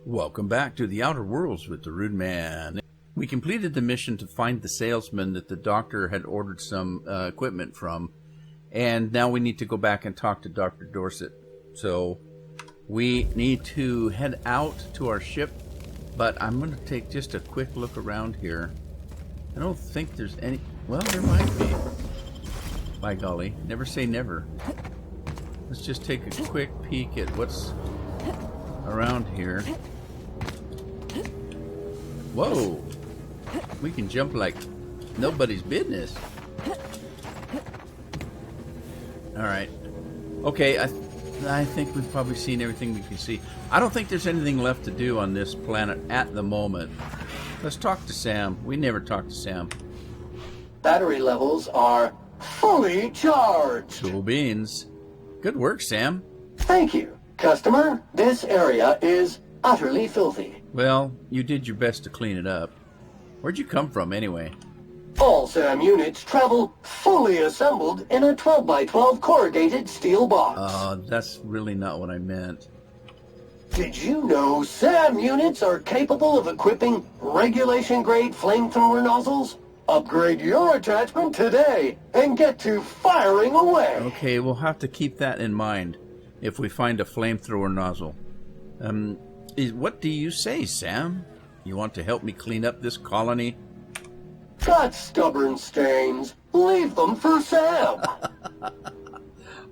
Welcome back to the Outer Worlds with the Rude Man. We completed the mission to find the salesman that the doctor had ordered some equipment from, and now we need to go back and talk to Dr. Dorset. So we need to head out to our ship, but I'm going to take just a quick look around here. I don't think there's any... Well, there might be. By golly, never say never. Let's just take a quick peek at what's around here. Whoa! We can jump like nobody's business. Alright. Okay, I think we've probably seen everything we can see. I don't think there's anything left to do on this planet at the moment. Let's talk to Sam. We never talked to Sam. Battery levels are fully charged. Cool beans. Good work, Sam. Thank you, customer. This area is utterly filthy. Well, you did your best to clean it up. Where'd you come from, anyway? All SAM units travel fully assembled in a 12x12 corrugated steel box. That's really not what I meant. Did you know SAM units are capable of equipping regulation-grade flamethrower nozzles? Upgrade your attachment today and get to firing away. Okay, we'll have to keep that in mind if we find a flamethrower nozzle. What do you say, Sam? You want to help me clean up this colony? Got stubborn stains. Leave them for Sam.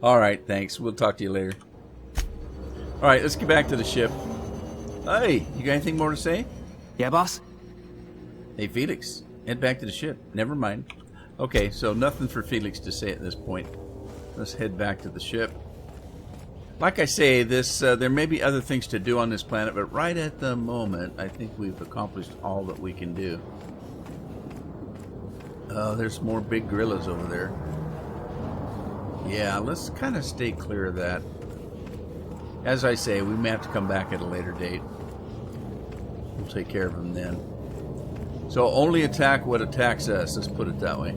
All right, thanks. We'll talk to you later. All right, let's get back to the ship. Hey, you got anything more to say? Yeah, boss? Hey, Felix, head back to the ship. Never mind. Okay, so nothing for Felix to say at this point. Let's head back to the ship. Like I say, there may be other things to do on this planet, but right at the moment, I think we've accomplished all that we can do. There's more big gorillas over there. Yeah, let's kind of stay clear of that. As I say, we may have to come back at a later date. We'll take care of them then. So only attack what attacks us, let's put it that way.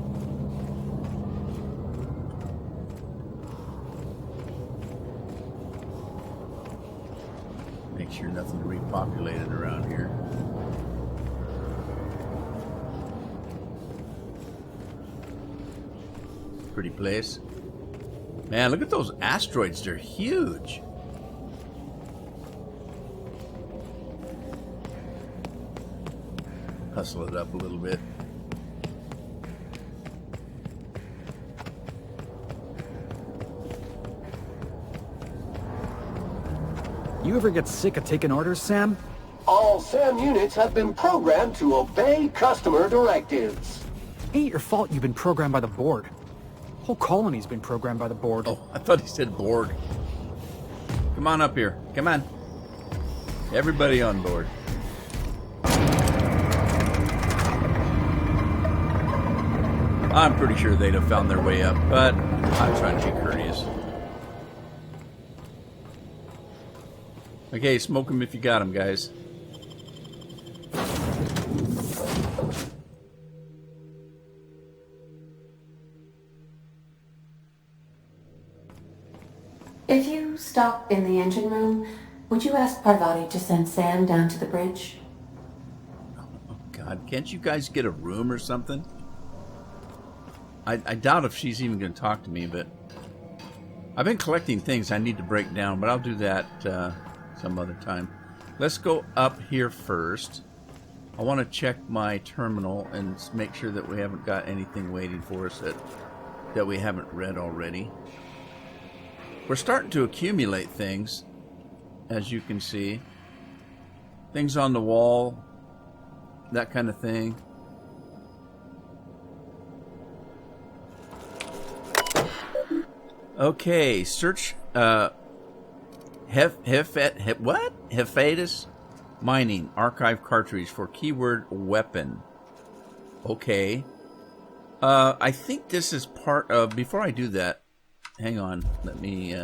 Make sure nothing repopulated around here. Pretty place. Man, look at those asteroids. They're huge. Hustle it up a little bit. You ever get sick of taking orders, Sam? All SAM units have been programmed to obey customer directives. Ain't your fault you've been programmed by the board. Whole colony's been programmed by the board. Oh, I thought he said board. Come on up here. Come on. Everybody on board. I'm pretty sure they'd have found their way up, but I'm trying to be courteous. Okay, smoke them if you got them, guys. If you stop in the engine room, would you ask Parvati to send Sam down to the bridge? Oh, God, can't you guys get a room or something? I doubt if she's even going to talk to me, but I've been collecting things I need to break down, but I'll do that some other time. Let's go up here first. I want to check my terminal and make sure that we haven't got anything waiting for us that we haven't read already. We're starting to accumulate things, as you can see. Things on the wall, that kind of thing. Okay, search Hephaestus mining archive cartridge for keyword weapon. Okay. I think this is part of... Before I do that, hang on. Let me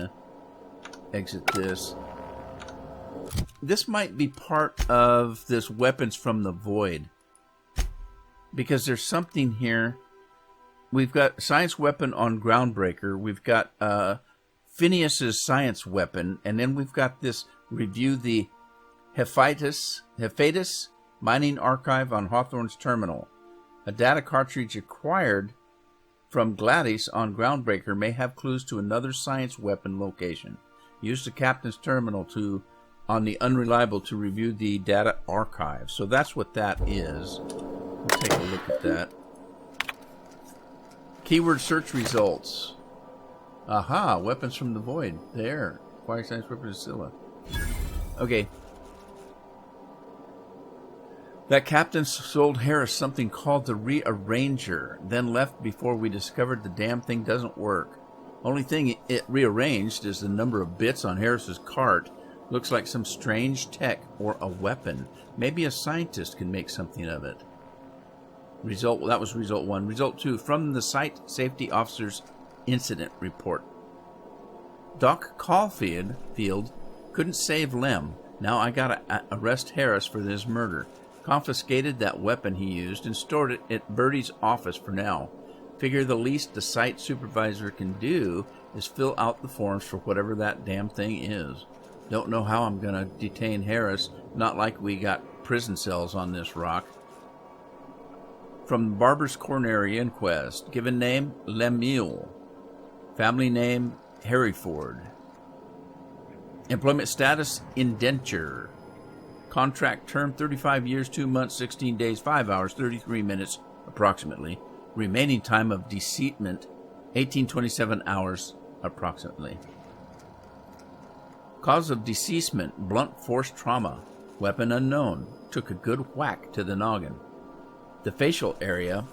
exit this. This might be part of this weapons from the void. Because there's something here. We've got science weapon on Groundbreaker. We've got Phineas's science weapon. And then we've got this review the Hephaestus Mining Archive on Hawthorne's Terminal. A data cartridge acquired from Gladys on Groundbreaker may have clues to another science weapon location. Use the captain's terminal on the Unreliable to review the data archive. So that's what that is. We'll take a look at that. Keyword search results. Aha, weapons from the void. There. Acquired science weapon Scylla. Okay. That captain sold Harris something called the Rearranger, then left before we discovered the damn thing doesn't work. Only thing it rearranged is the number of bits on Harris's cart. Looks like some strange tech or a weapon. Maybe a scientist can make something of it. That was result 1. Result 2, from the site safety officer's incident report. Doc Caulfield couldn't save Lem. Now I gotta arrest Harris for this murder. Confiscated that weapon he used and stored it at Birdie's office for now. Figure the least the site supervisor can do is fill out the forms for whatever that damn thing is. Don't know how I'm gonna detain Harris. Not like we got prison cells on this rock. From the Barber's Coronary Inquest. Given name, Lemuel. Family name, Harryford. Employment status, indenture. Contract term, 35 years, 2 months, 16 days, 5 hours, 33 minutes, approximately. Remaining time of deceitment, 1827 hours, approximately. Cause of deceasement, blunt force trauma. Weapon unknown. Took a good whack to the noggin. The facial area,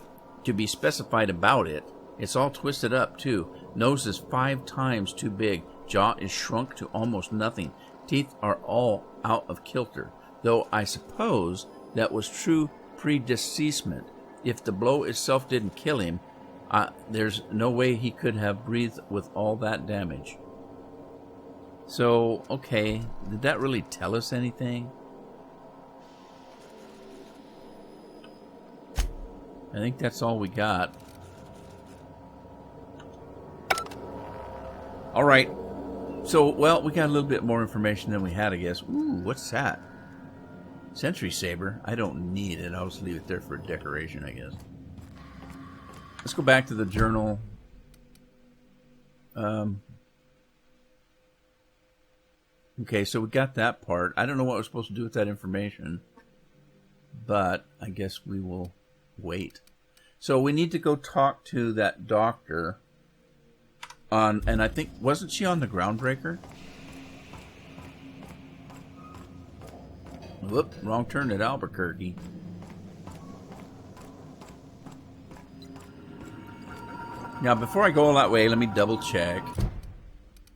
to be specified about it, it's all twisted up too. Nose is 5 times too big. Jaw is shrunk to almost nothing. Teeth are all out of kilter. Though I suppose that was true pre-deceasement. If the blow itself didn't kill him, there's no way he could have breathed with all that damage. So, okay, did that really tell us anything? I think that's all we got. Alright. So, well, we got a little bit more information than we had, I guess. Ooh, what's that? Sentry Saber. I don't need it. I'll just leave it there for decoration, I guess. Let's go back to the journal. Okay, so we got that part. I don't know what we're supposed to do with that information, but I guess we will wait. So we need to go talk to that doctor on, and I think, wasn't she on the Groundbreaker? Whoop, wrong turn at Albuquerque. Now, before I go all that way, let me double check.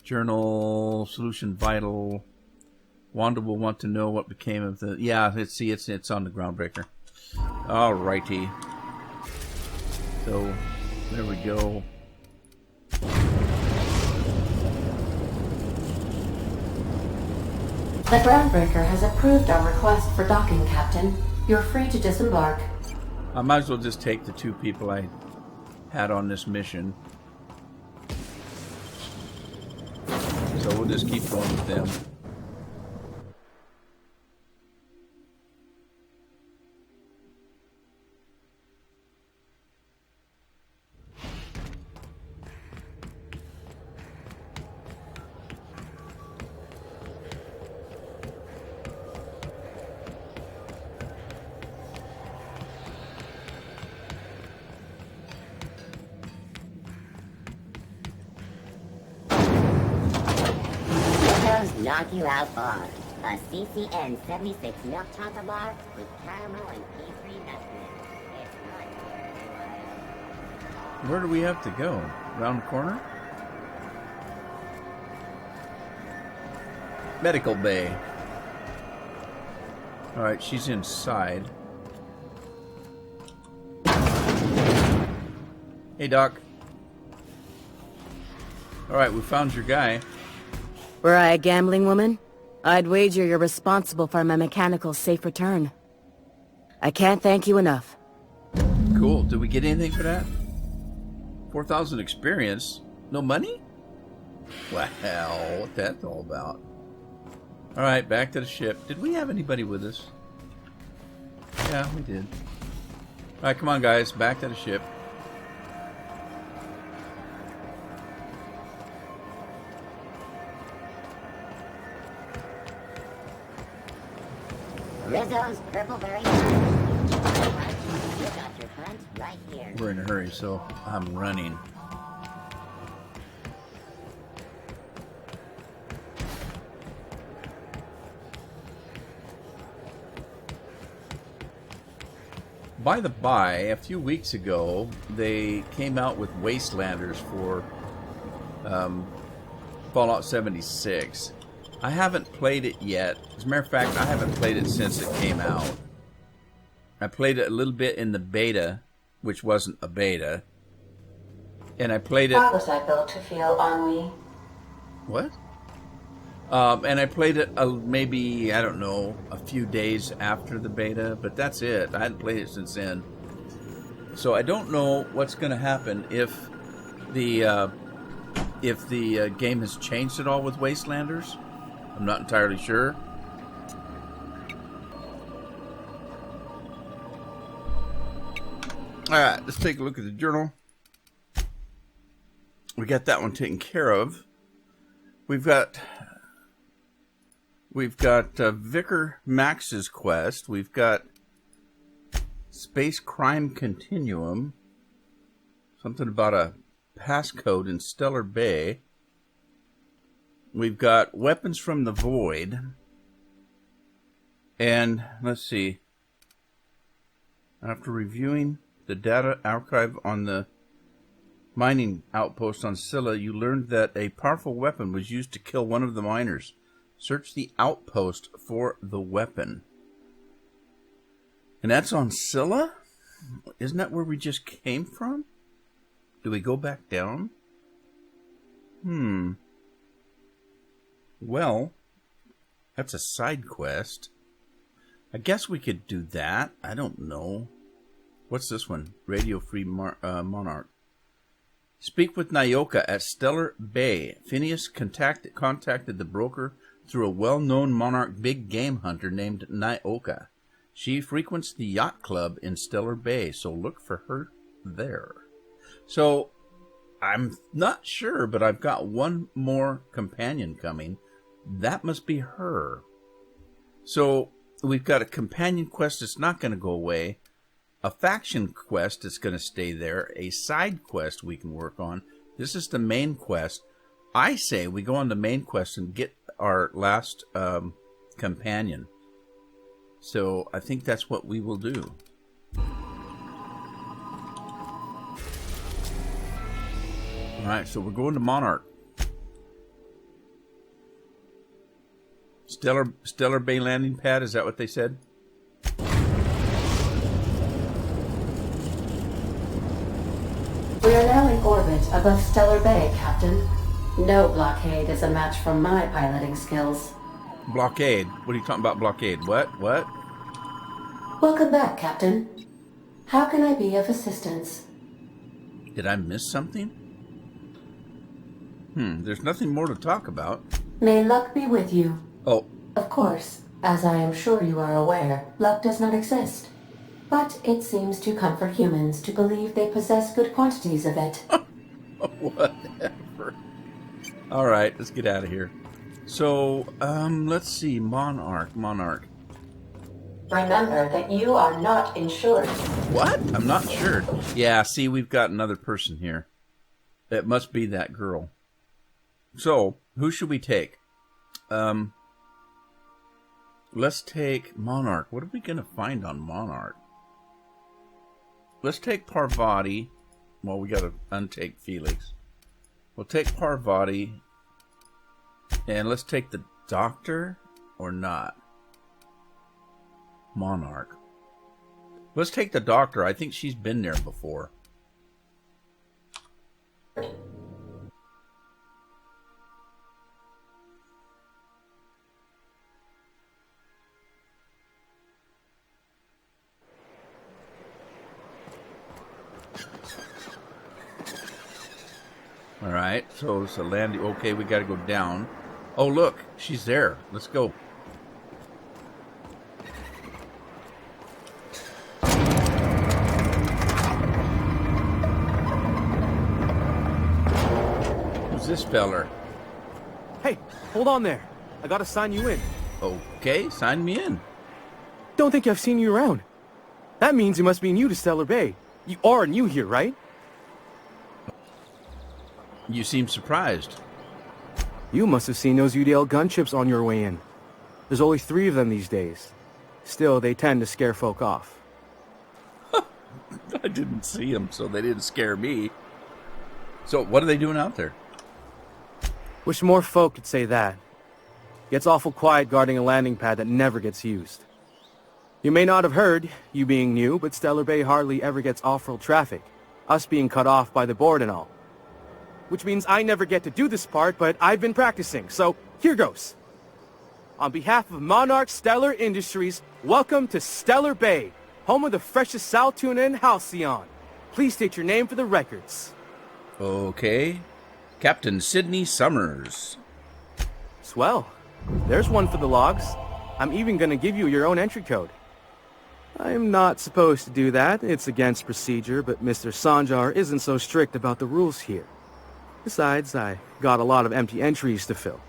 Journal, solution vital. Wanda will want to know what became of the... Yeah, it's on the Groundbreaker. Alrighty. So, there we go. The Groundbreaker has approved our request for docking, Captain. You're free to disembark. I might as well just take the 2 people I had on this mission. So we'll just keep going with them. Knock you out bar. A CCN 76 milk chocolate bar with caramel and pastry nutmeg. It's not Where do we have to go? Round the corner? Medical bay. Alright, she's inside. Hey, Doc. Alright, we found your guy. Were I a gambling woman, I'd wager you're responsible for my mechanical safe return. I can't thank you enough. Cool. Did we get anything for that? 4,000 experience? No money? Well, what that's all about. Alright, back to the ship. Did we have anybody with us? Yeah, we did. Alright, come on guys, back to the ship. Rizzo's Purple Berry. You got your hunt right here. We're in a hurry, so I'm running. By the by, a few weeks ago, they came out with Wastelanders for Fallout 76. I haven't played it yet. As a matter of fact, I haven't played it since it came out. I played it a little bit in the beta, which wasn't a beta. And I played it... How was I built to feel ennui? What? And I played it maybe, I don't know, a few days after the beta, but that's it. I hadn't played it since then. So I don't know what's going to happen if the game has changed at all with Wastelanders. I'm not entirely sure. Alright, let's take a look at the journal. We got that one taken care of. We've got Vicar Max's quest. We've got Space Crime Continuum. Something about a passcode in Stellar Bay. We've got Weapons from the Void. And let's see. After reviewing the data archive on the mining outpost on Scylla, you learned that a powerful weapon was used to kill one of the miners. Search the outpost for the weapon. And that's on Scylla? Isn't that where we just came from? Do we go back down? Well, that's a side quest. I guess we could do that. I don't know. What's this one? Radio Free Monarch. Speak with Nyoka at Stellar Bay. Phineas contacted the broker through a well-known Monarch big game hunter named Nyoka. She frequents the yacht club in Stellar Bay, so look for her there. So, I'm not sure, but I've got one more companion coming. That must be her. So, we've got a companion quest that's not going to go away. A faction quest that's going to stay there. A side quest we can work on. This is the main quest. I say we go on the main quest and get our last companion. So I think that's what we will do. Alright, so we're going to Monarch. Stellar Bay landing pad, is that what they said? We are now in orbit above Stellar Bay, Captain. No blockade is a match for my piloting skills. Blockade? What are you talking about, blockade? What? Welcome back, Captain. How can I be of assistance? Did I miss something? There's nothing more to talk about. May luck be with you. Oh. Of course, as I am sure you are aware, luck does not exist. But it seems to comfort humans to believe they possess good quantities of it. Whatever. Alright, let's get out of here. So, let's see. Monarch. Remember that you are not insured. What? I'm not insured. Yeah, see, we've got another person here. It must be that girl. So, who should we take? Let's take Monarch. What are we going to find on Monarch? Let's take Parvati. Well, we got to untake Felix. We'll take Parvati. And let's take the Doctor or not. Monarch. Let's take the Doctor. I think she's been there before. Alright, so it's a landing. Okay, we gotta go down. Oh, look, she's there. Let's go. this feller? Hey, hold on there. I gotta sign you in. Okay, sign me in. Don't think I've seen you around. That means you must be new to Stellar Bay. You are new here, right? You seem surprised. You must have seen those UDL gunships on your way in. There's only 3 of them these days. Still, they tend to scare folk off. I didn't see them, so they didn't scare me. So, what are they doing out there? Wish more folk could say that. Gets awful quiet guarding a landing pad that never gets used. You may not have heard, you being new, but Stellar Bay hardly ever gets off-road traffic. Us being cut off by the board and all. Which means I never get to do this part, but I've been practicing, so here goes. On behalf of Monarch Stellar Industries, welcome to Stellar Bay, home of the freshest sal tuna in Halcyon. Please state your name for the records. Okay. Captain Sidney Summers. Swell. There's one for the logs. I'm even gonna give you your own entry code. I'm not supposed to do that. It's against procedure, but Mr. Sanjar isn't so strict about the rules here. Besides, I got a lot of empty entries to fill.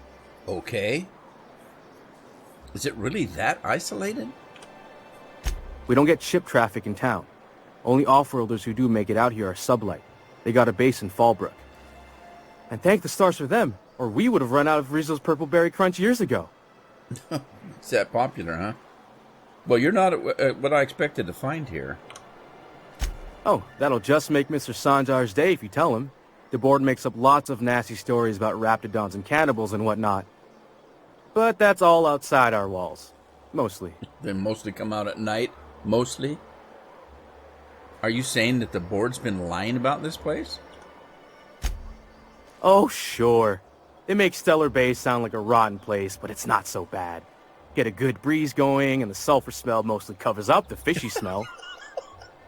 Okay. Is it really that isolated? We don't get ship traffic in town. Only off-worlders who do make it out here are Sublight. They got a base in Fallbrook. And thank the stars for them, or we would have run out of Rizzo's Purple Berry Crunch years ago. It's that popular, huh? Well, you're not what I expected to find here. Oh, that'll just make Mr. Sanjar's day if you tell him. The board makes up lots of nasty stories about raptidons and cannibals and whatnot. But that's all outside our walls. Mostly. They mostly come out at night? Mostly? Are you saying that the board's been lying about this place? Oh, sure. They make Stellar Bay sound like a rotten place, but it's not so bad. Get a good breeze going, and the sulfur smell mostly covers up the fishy smell.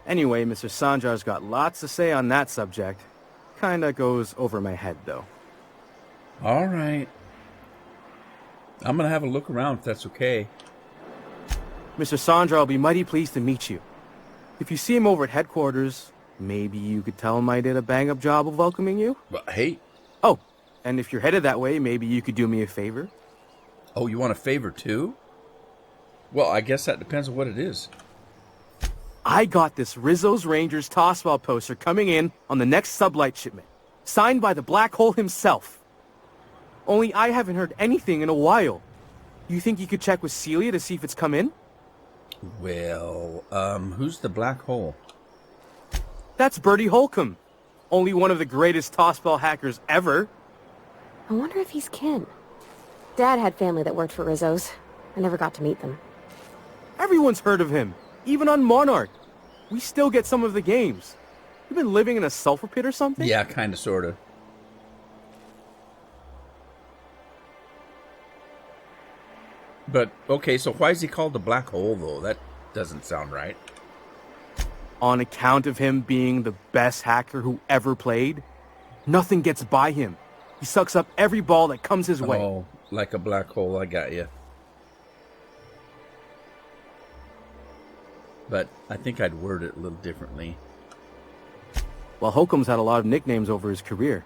Anyway, Mr. Sanjar's got lots to say on that subject. Kinda goes over my head, though. All right. I'm gonna have a look around if that's okay. Mr. Sanjar will be mighty pleased to meet you. If you see him over at headquarters, maybe you could tell him I did a bang-up job of welcoming you? But hey. Oh, and if you're headed that way, maybe you could do me a favor? Oh, you want a favor too? Well, I guess that depends on what it is. I got this Rizzo's Rangers tossball poster coming in on the next Sublight shipment, signed by the Black Hole himself. Only I haven't heard anything in a while. You think you could check with Celia to see if it's come in? Well, who's the Black Hole? That's Bertie Holcomb. Only one of the greatest tossball hackers ever. I wonder if he's kin. Dad had family that worked for Rizzo's. I never got to meet them. Everyone's heard of him, even on Monarch. We still get some of the games. You been living in a sulfur pit or something? Yeah, kind of, sort of. But, okay, so why is he called the Black Hole, though? That doesn't sound right. On account of him being the best hacker who ever played, nothing gets by him. He sucks up every ball that comes his way. Oh, like a black hole, I got you. But I think I'd word it a little differently. Well, Holcomb's had a lot of nicknames over his career.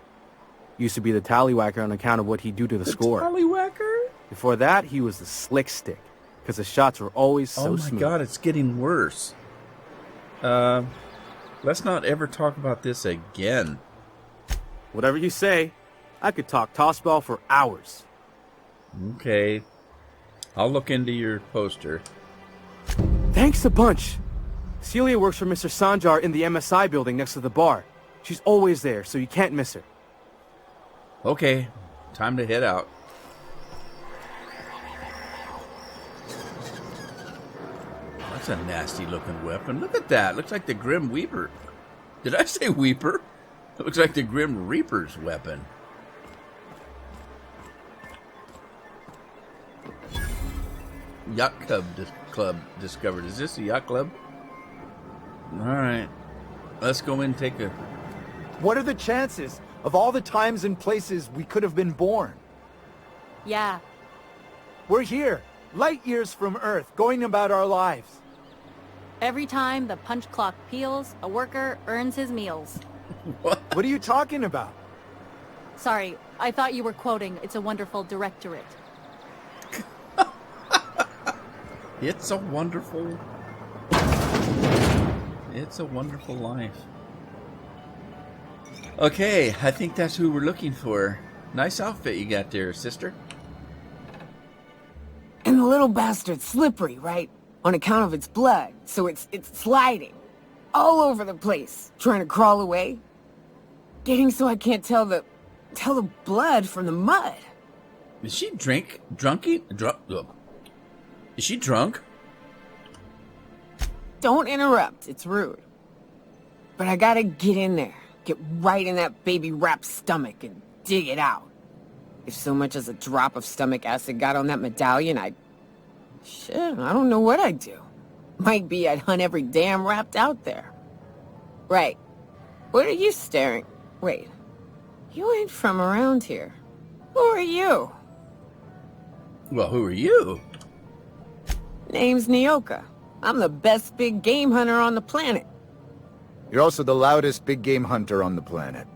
Used to be the Tallywhacker on account of what he'd do to the score. Tallywhacker? Before that, he was the Slick Stick, because his shots were always so smooth. Oh my god, it's getting worse. Let's not ever talk about this again. Whatever you say. I could talk tossball for hours. Okay. I'll look into your poster. Thanks a bunch. Celia works for Mr. Sanjar in the MSI building next to the bar. She's always there, so you can't miss her. Okay, time to head out. That's a nasty looking weapon. Look at that. Looks like the Grim Weeper. Did I say Weeper? It looks like the Grim Reaper's weapon. Yacht Club discovered. Is this a yacht club? Alright. Let's go in and take a... What are the chances of all the times and places we could have been born? Yeah. We're here, light years from Earth, going about our lives. Every time the punch clock peals, a worker earns his meals. What? What are you talking about? Sorry, I thought you were quoting It's a Wonderful Directorate. It's a wonderful life. Okay, I think that's who we're looking for. Nice outfit you got there, sister. And the little bastard's slippery, right? On account of its blood, so it's sliding. All over the place, trying to crawl away. Getting so I can't tell the blood from the mud. Is she Is she drunk? Don't interrupt, it's rude. But I gotta get in there, get right in that baby rap's stomach and dig it out. If so much as a drop of stomach acid got on that medallion, shit, I don't know what I'd do. Might be I'd hunt every damn rapt out there. Right. What are you staring? Wait. You ain't from around here. Who are you? Well, who are you? Name's Nyoka. I'm the best big game hunter on the planet. You're also the loudest big game hunter on the planet.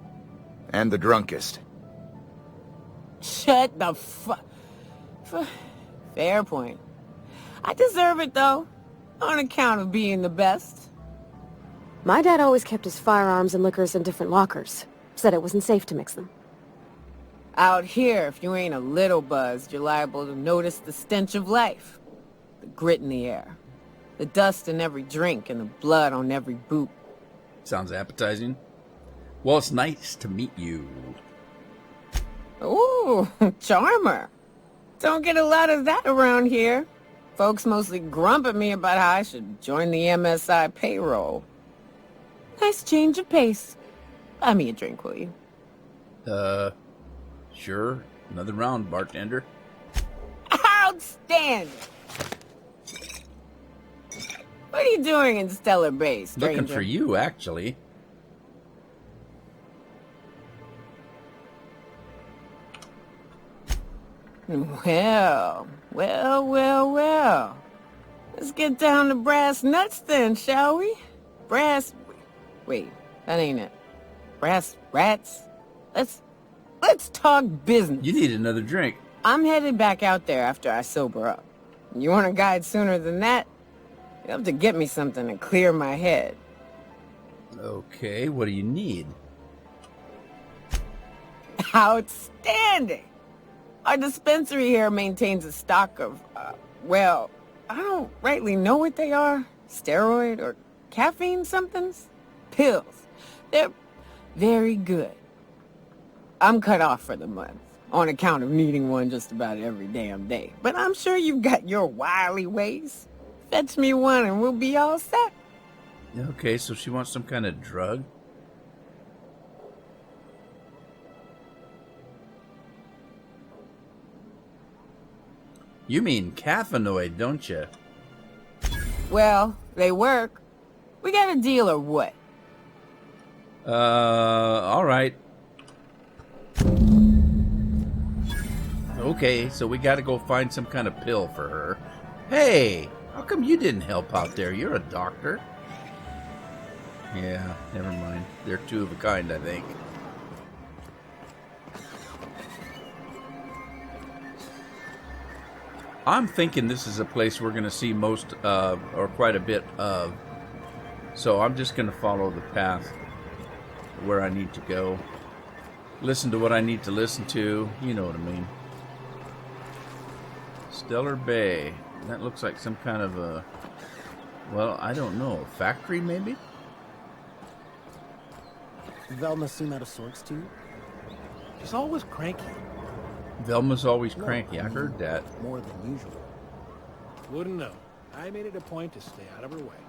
And the drunkest. Shut the Fair point. I deserve it, though. On account of being the best. My dad always kept his firearms and liquors in different lockers. Said it wasn't safe to mix them. Out here, if you ain't a little buzzed, you're liable to notice the stench of life. The grit in the air. The dust in every drink and the blood on every boot. Sounds appetizing. Well, it's nice to meet you. Ooh, charmer. Don't get a lot of that around here. Folks mostly grump at me about how I should join the MSI payroll. Nice change of pace. Buy me a drink, will you? Sure. Another round, bartender. Outstanding! What are you doing in Stellar Bay, stranger? Looking for you, actually. Well. Let's get down to brass nuts then, shall we? Wait, that ain't it. Brass rats? Let's talk business. You need another drink. I'm headed back out there after I sober up. You want a guide sooner than that? You have to get me something to clear my head. Okay, what do you need? Outstanding! Our dispensary here maintains a stock of, I don't rightly know what they are. Steroid or caffeine somethings? Pills. They're very good. I'm cut off for the month, on account of needing one just about every damn day. But I'm sure you've got your wily ways. Fetch me one and we'll be all set. Okay, so she wants some kind of drug? You mean caffeinoid, don't you? Well, they work. We got a deal or what? All right. Okay, so we gotta go find some kind of pill for her. Hey, how come you didn't help out there? You're a doctor. Yeah, never mind. They're two of a kind, I think. I'm thinking this is a place we're going to see most or quite a bit of. So I'm just going to follow the path where I need to go. Listen to what I need to listen to. You know what I mean. Stellar Bay. That looks like some kind of a... Well, I don't know. A factory, maybe? Velma seem out of sorts to you? She's always cranky. Velma's always cranky. I heard that. More than usual. Wouldn't know. I made it a point to stay out of her way.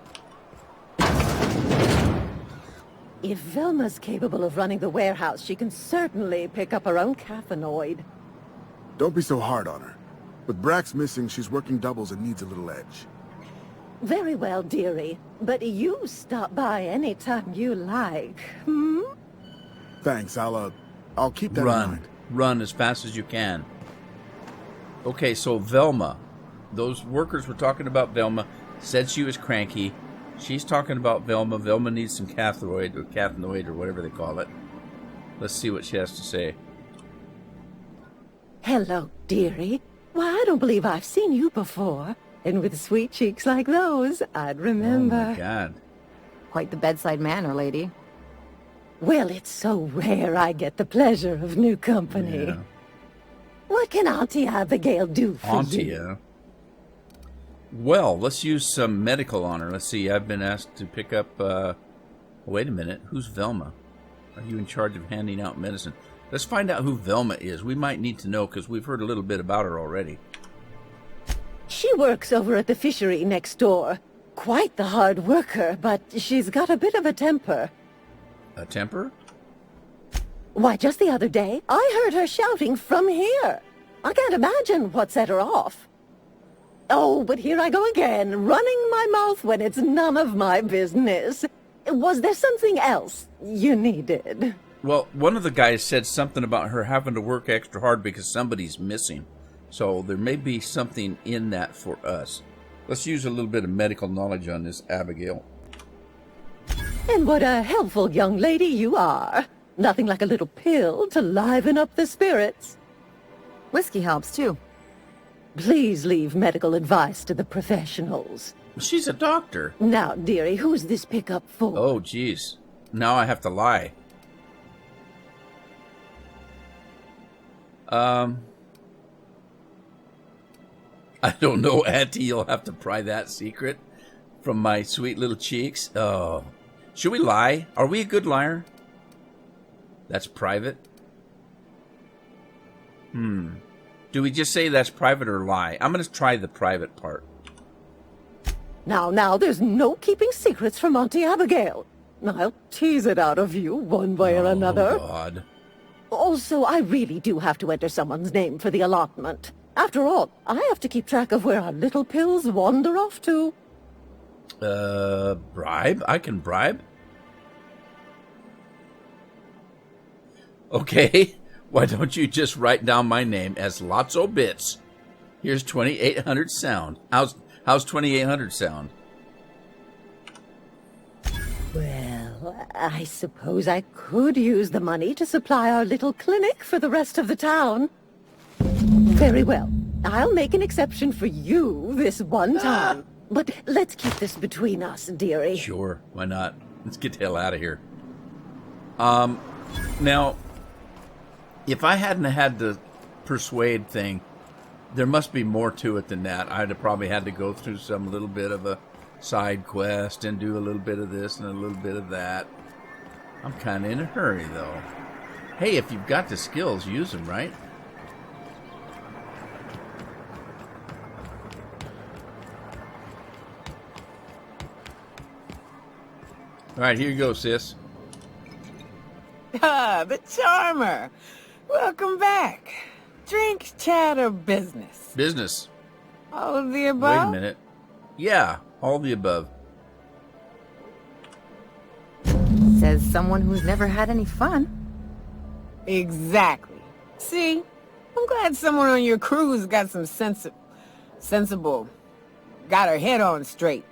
If Velma's capable of running the warehouse, she can certainly pick up her own caffeinoid. Don't be so hard on her. With Brax missing, she's working doubles and needs a little edge. Very well, dearie. But you stop by any time you like, hmm? Thanks, I'll keep that in mind. Run as fast as you can. Okay, so Velma. Those workers were talking about Velma. Said she was cranky. She's talking about Velma. Velma needs some caffeinoid or whatever they call it. Let's see what she has to say. Hello, dearie. Why, I don't believe I've seen you before. And with sweet cheeks like those, I'd remember. Oh, my God. Quite the bedside manner, lady. Well, it's so rare I get the pleasure of new company. Yeah. What can Auntie Abigail do for Auntie, you? Well, let's use some medical on her. Let's see, I've been asked to pick up, wait a minute, who's Velma? Are you in charge of handing out medicine? Let's find out who Velma is. We might need to know, because we've heard a little bit about her already. She works over at the fishery next door. Quite the hard worker, but she's got a bit of a temper. A temper? Why, just the other day, I heard her shouting from here. I can't imagine what set her off. Oh, but here I go again, running my mouth when it's none of my business. Was there something else you needed? Well, one of the guys said something about her having to work extra hard because somebody's missing. So there may be something in that for us. Let's use a little bit of medical knowledge on this Abigail. And what a helpful young lady you are. Nothing like a little pill to liven up the spirits. Whiskey helps, too. Please leave medical advice to the professionals. She's a doctor. Now, dearie, who's this pickup for? Oh, geez. Now I have to lie. I don't know, Auntie. You'll have to pry that secret from my sweet little cheeks. Oh. Should we lie? Are we a good liar? That's private? Do we just say that's private or lie? I'm going to try the private part. Now, there's no keeping secrets from Auntie Abigail. I'll tease it out of you one way or another. Oh, God. Also, I really do have to enter someone's name for the allotment. After all, I have to keep track of where our little pills wander off to. Bribe? I can bribe? Okay, why don't you just write down my name as Lotso Bits? Here's 2800 sound. How's 2800 sound? Well, I suppose I could use the money to supply our little clinic for the rest of the town. Very well. I'll make an exception for you this one time. But let's keep this between us, dearie. Sure, why not? Let's get the hell out of here. Now, if I hadn't had the persuade thing, there must be more to it than that. I'd have probably had to go through some little bit of a side quest and do a little bit of this and a little bit of that. I'm kind of in a hurry, though. Hey, if you've got the skills, use them, right? All right, here you go, sis. Ah, the charmer. Welcome back. Drink, chat, or business? Business. All of the above? Wait a minute. Yeah, all the above. Says someone who's never had any fun. Exactly. See? I'm glad someone on your crew's got some sensible. Got her head on straight.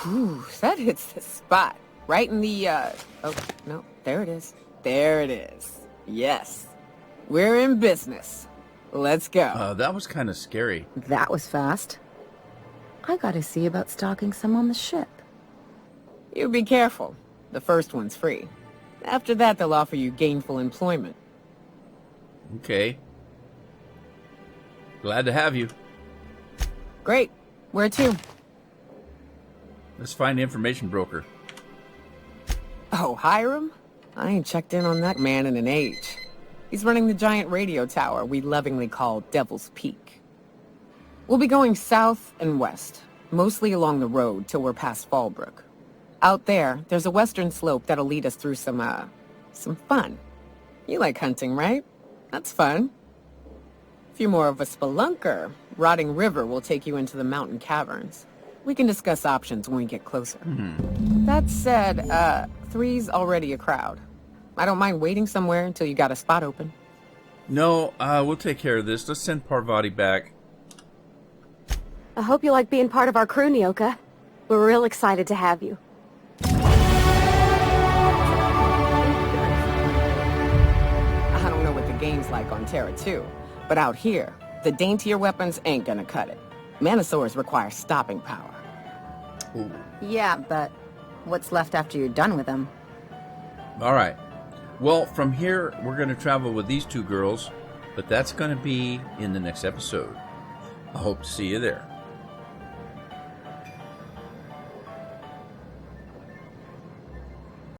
Whew, that hits the spot. Right in the, oh, no, there it is. There it is. Yes. We're in business. Let's go. That was kind of scary. That was fast. I gotta see about stalking some on the ship. You be careful. The first one's free. After that, they'll offer you gainful employment. Okay. Glad to have you. Great. Where to? Let's find the information broker. Oh, Hiram? I ain't checked in on that man in an age. He's running the giant radio tower we lovingly call Devil's Peak. We'll be going south and west, mostly along the road till we're past Fallbrook. Out there, there's a western slope that'll lead us through some fun. You like hunting, right? That's fun. If you're more of a spelunker, Rotting River will take you into the mountain caverns. We can discuss options when we get closer. That said, 3's already a crowd. I don't mind waiting somewhere until you got a spot open. No, we'll take care of this. Let's send Parvati back. I hope you like being part of our crew, Nyoka. We're real excited to have you. back on Terra too. But out here, the daintier weapons ain't gonna cut it. Manosaurs require stopping power. Ooh. Yeah, but what's left after you're done with them? All right. Well, from here, we're going to travel with these two girls, but that's going to be in the next episode. I hope to see you there.